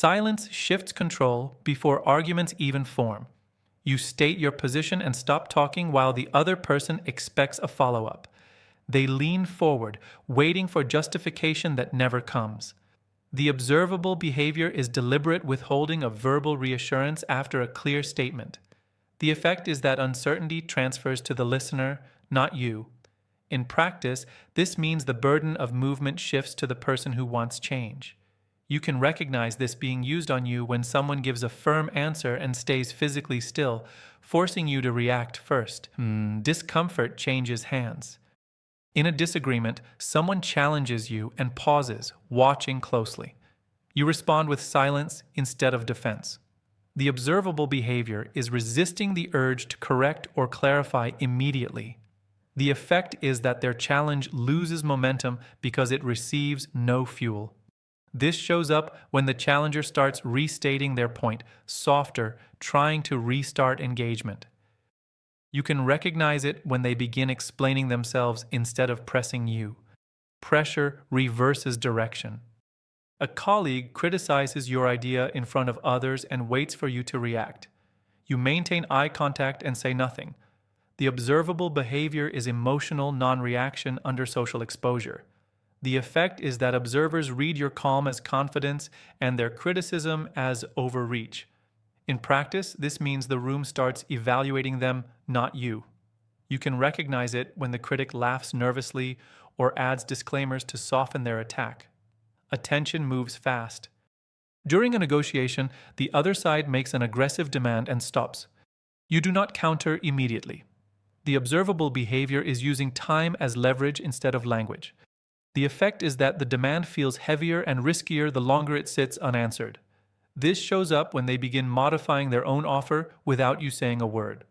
Silence shifts control before arguments even form. You state your position and stop talking while the other person expects a follow-up. They lean forward, waiting for justification that never comes. The observable behavior is deliberate withholding of verbal reassurance after a clear statement. The effect is that uncertainty transfers to the listener, not you. In practice, this means the burden of movement shifts to the person who wants change. You can recognize this being used on you when someone gives a firm answer and stays physically still, forcing you to react first. Discomfort changes hands. In a disagreement, someone challenges you and pauses, watching closely. You respond with silence instead of defense. The observable behavior is resisting the urge to correct or clarify immediately. The effect is that their challenge loses momentum because it receives no fuel. This shows up when the challenger starts restating their point, softer, trying to restart engagement. You can recognize it when they begin explaining themselves instead of pressing you. Pressure reverses direction. A colleague criticizes your idea in front of others and waits for you to react. You maintain eye contact and say nothing. The observable behavior is emotional non-reaction under social exposure. The effect is that observers read your calm as confidence and their criticism as overreach. In practice, this means the room starts evaluating them, not you. You can recognize it when the critic laughs nervously or adds disclaimers to soften their attack. Attention moves fast. During a negotiation, the other side makes an aggressive demand and stops. You do not counter immediately. The observable behavior is using time as leverage instead of language. The effect is that the demand feels heavier and riskier the longer it sits unanswered. This shows up when they begin modifying their own offer without you saying a word.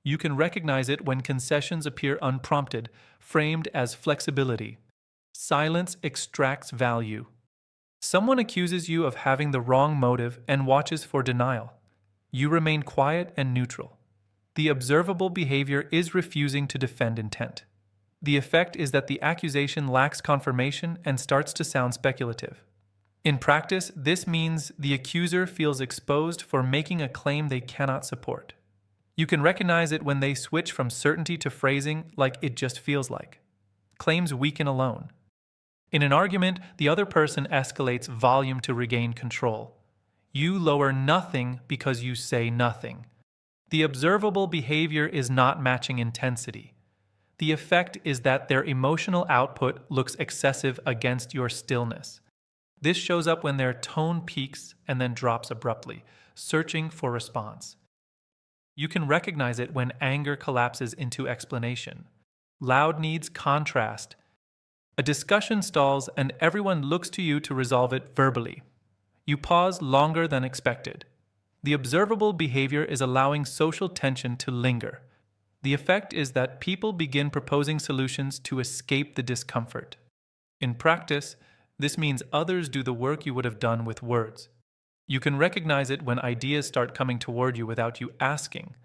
You can recognize it when concessions appear unprompted, framed as flexibility. Silence extracts value. Someone accuses you of having the wrong motive and watches for denial. You remain quiet and neutral. The observable behavior is refusing to defend intent. The effect is that the accusation lacks confirmation and starts to sound speculative. In practice, this means the accuser feels exposed for making a claim they cannot support. You can recognize it when they switch from certainty to phrasing like it just feels like. Claims weaken alone. In an argument, the other person escalates volume to regain control. You lower nothing because you say nothing. The observable behavior is not matching intensity. The effect is that their emotional output looks excessive against your stillness. This shows up when their tone peaks and then drops abruptly, searching for response. You can recognize it when anger collapses into explanation. Loud needs contrast. A discussion stalls and everyone looks to you to resolve it verbally. You pause longer than expected. The observable behavior is allowing social tension to linger. The effect is that people begin proposing solutions to escape the discomfort. In practice, this means others do the work you would have done with words. You can recognize it when ideas start coming toward you without you asking.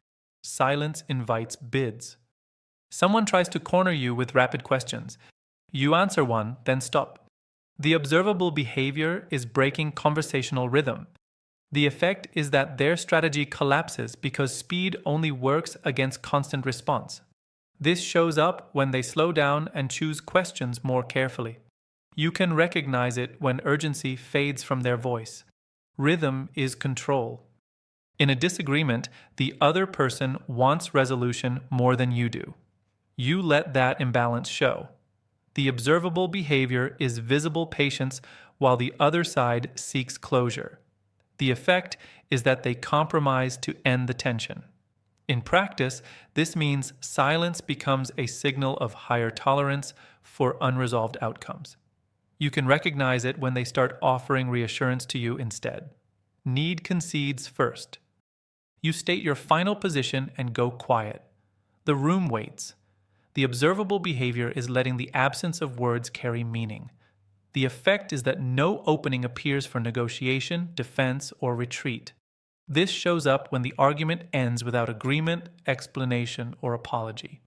Silence invites bids. Someone tries to corner you with rapid questions. You answer one, then stop. The observable behavior is breaking conversational rhythm. The effect is that their strategy collapses because speed only works against constant response. This shows up when they slow down and choose questions more carefully. You can recognize it when urgency fades from their voice. Rhythm is control. In a disagreement, the other person wants resolution more than you do. You let that imbalance show. The observable behavior is visible patience while the other side seeks closure. The effect is that they compromise to end the tension. In practice, this means silence becomes a signal of higher tolerance for unresolved outcomes. You can recognize it when they start offering reassurance to you instead. Need concedes first. You state your final position and go quiet. The room waits. The observable behavior is letting the absence of words carry meaning. The effect is that no opening appears for negotiation, defense, or retreat. This shows up when the argument ends without agreement, explanation, or apology.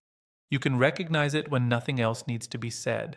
You can recognize it when nothing else needs to be said.